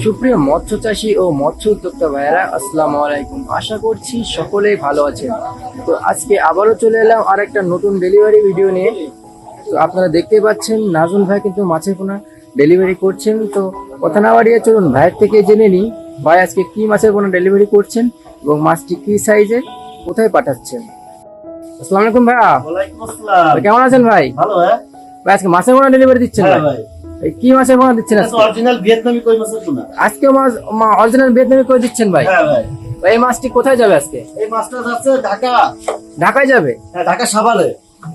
সুপ্রিয় মৎস্য চাষী ও মৎস্য উদ্যোক্তা ভাইয়েরা, আসসালামু আলাইকুম। আশা করছি সকলেই ভালো আছেন। তো আজকে আবারও চলে এলাম আর একটা নতুন ডেলিভারি ভিডিও নিয়ে। তো আপনারা দেখতে পাচ্ছেন নাজুল ভাই কিন্তু মাছের পোনা ডেলিভারি করছেন। তো কথা না বাড়িয়ে চলুন ভাইয়ের থেকে জেনে নিই ভাই আজকে কি মাছের পোনা ডেলিভারি করছেন এবং মাছটি কি সাইজের, কোথায় পাঠাচ্ছেন। আসসালামু আলাইকুম ভাইয়া। ওয়ালাইকুম আসসালাম। কেমন আছেন ভাই? ভালো। ভাই আজকে মাছের পোনা ডেলিভারি দিচ্ছেন? হ্যাঁ ভাই। কি মাছের পোনা দিচ্ছেন আজকে? অরিজিনাল ভিয়েতনামি কই মাছের পোনা। আজকে মাছ অরিজিনাল ভিয়েতনামি কই দিচ্ছেন ভাই? হ্যাঁ ভাই। ভাই এই মাছটি কোথায় যাবে আজকে? এই মাছটা যাচ্ছে ঢাকা। ঢাকায় যাবে? হ্যাঁ, ঢাকা সাভারে।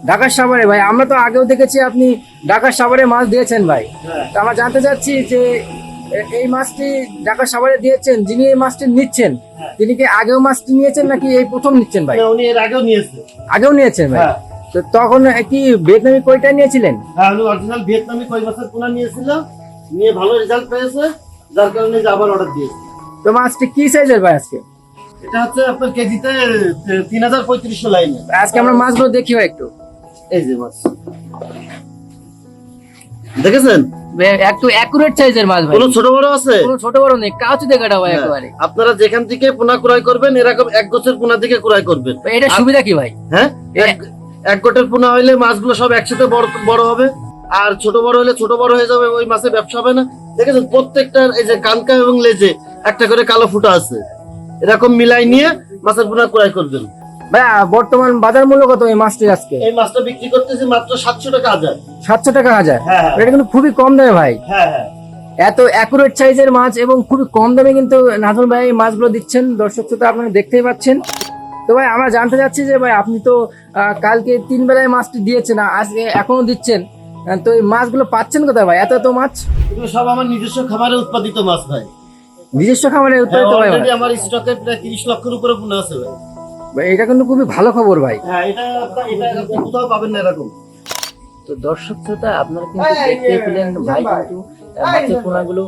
ঢাকার সাভারে ভাই, আমরা তো আগেও দেখেছি আপনি ঢাকার সাভারে মাছ দিয়েছেন ভাই। হ্যাঁ। তো আমরা জানতে চাচ্ছি যে এই মাছটি ঢাকার সাভারে দিয়েছেন, যিনি এই মাছটি নিচ্ছেন তিনি কি আগেও মাছটি নিয়েছেন নাকি এই প্রথম নিচ্ছেন ভাই? না, উনি এর আগেও নিয়েছে। আগেও নিয়েছেন ভাই? হ্যাঁ। তো তখন কি ভিয়েতনামি কইটা নিয়েছিলেন? হ্যাঁ, উনি অরিজিনাল ভিয়েতনামি কই মাছের পোনা নিয়েছিল, নিয়ে ভালো রেজাল্ট পেয়েছে, যার কারণে যে আবার অর্ডার দিয়েছে। তো মাছটি কি সাইজের ভাই আজকে? এটা হচ্ছে আপনার কেজিতে ৩,৩৫০ লাইনে। আজকে আমরা মাছগুলো দেখি ভাই একটু। এই যে মাছ দেখেছেন, একটু অ্যাকুরেট সাইজের মাছ ভাই, কোনো ছোট বড় আছে? কোনো ছোট বড় নেই, কাঁচু দেখাটা ভাই একেবারে। আপনারা যেখান থেকে পোনা ক্রয় করবেন এরকম এক গোছের পোনা থেকে ক্রয় করবেন। ভাই, এটা সুবিধা কি ভাই? হ্যাঁ, এক গোটের পোনা হইলে মাছগুলো সব একসাথে বড় হবে, আর ছোট বড় হলে ছোট বড় হয়ে যাবে, ওই মাছে ব্যবসা হবে না। দেখেছেন প্রত্যেকটার এই যে কানকা এবং লেজে একটা করে কালো ফুটা আছে, এরকম মিলাই নিয়ে মাছের পোনা ক্রয় করবেন। ভাই বর্তমান বাজার মূল্য কত এই মাছটির আজকে? এই মাছটা বিক্রি করতেছি মাত্র 700 টাকা হাজার। 700 টাকা হাজার? হ্যাঁ, হ্যাঁ। এটা কিন্তু খুবই কম দামে ভাই। হ্যাঁ হ্যাঁ, এত অ্যাকুরেট সাইজের মাছ এবং খুবই কম দামে কিন্তু নাজুল ভাই এই মাছগুলো দিচ্ছেন। দর্শক তো আপনারা দেখতেই পাচ্ছেন। তো ভাই আমরা জানতে চাচ্ছি যে ভাই আপনি তো কালকে 3 বেলায় মাছটি দিয়েছেন, আজকে এখনো দিচ্ছেন, তো এই মাছগুলো পাচ্ছেন কোথায় ভাই? এত মাছ এগুলো সব আমার নিজস্ব খামারে উৎপাদিত মাছ ভাই। নিজস্ব খামারে উৎপাদিত ভাই? অলরেডি আমার স্টকে প্রায় 30 লক্ষের উপরে পোনা আছে ভাই। ভাই এটা কিন্তু খুবই ভালো খবর ভাই। হ্যাঁ, এটা আপনি কোথাও পাবেন না এরকম। তো দর্শক শ্রোতা আপনারা কিন্তু দেখতে পেলেন ভাই কিন্তু মাছের পোনাগুলো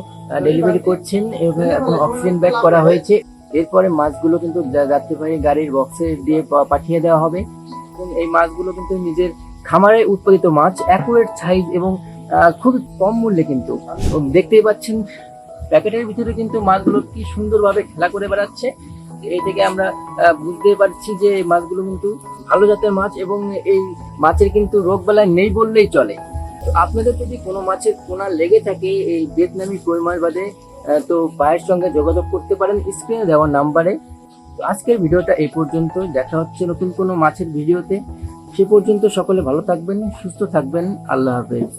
ডেলিভারি করছেন এবং এখন অক্সিজেন ব্যাগ করা হয়েছে। এরপরে মাছগুলো কিন্তু যাত্রীবাহী গাড়ির বক্সে দিয়ে পাঠিয়ে দেওয়া হবে এবং এই মাছগুলো কিন্তু নিজের খামারে উৎপাদিত মাছ, অ্যাকুরেট সাইজ এবং খুবই কম মূল্যে কিন্তু দেখতেই পাচ্ছেন। প্যাকেটের ভিতরে কিন্তু মাছগুলো কি সুন্দরভাবে খেলা করে বেড়াচ্ছে। এই থেকে আমরা বুঝতে পারছি যে এই মাছগুলো কিন্তু ভালো জাতের মাছ এবং এই মাছের কিন্তু রোগ বালাই নেই বললেই চলে। তো আপনাদের যদি কোনো মাছের পোনা লেগে থাকে এই ভিয়েতনামি কই মাছ বাদে, তো ভাইয়ের সঙ্গে যোগাযোগ করতে পারেন স্ক্রিনে দেওয়া নাম্বারে। তো আজকের ভিডিওটা এই পর্যন্ত, দেখা হচ্ছে নতুন কোনো মাছের ভিডিওতে। সে পর্যন্ত সকলে ভালো থাকবেন, সুস্থ থাকবেন। আল্লাহ হাফেজ।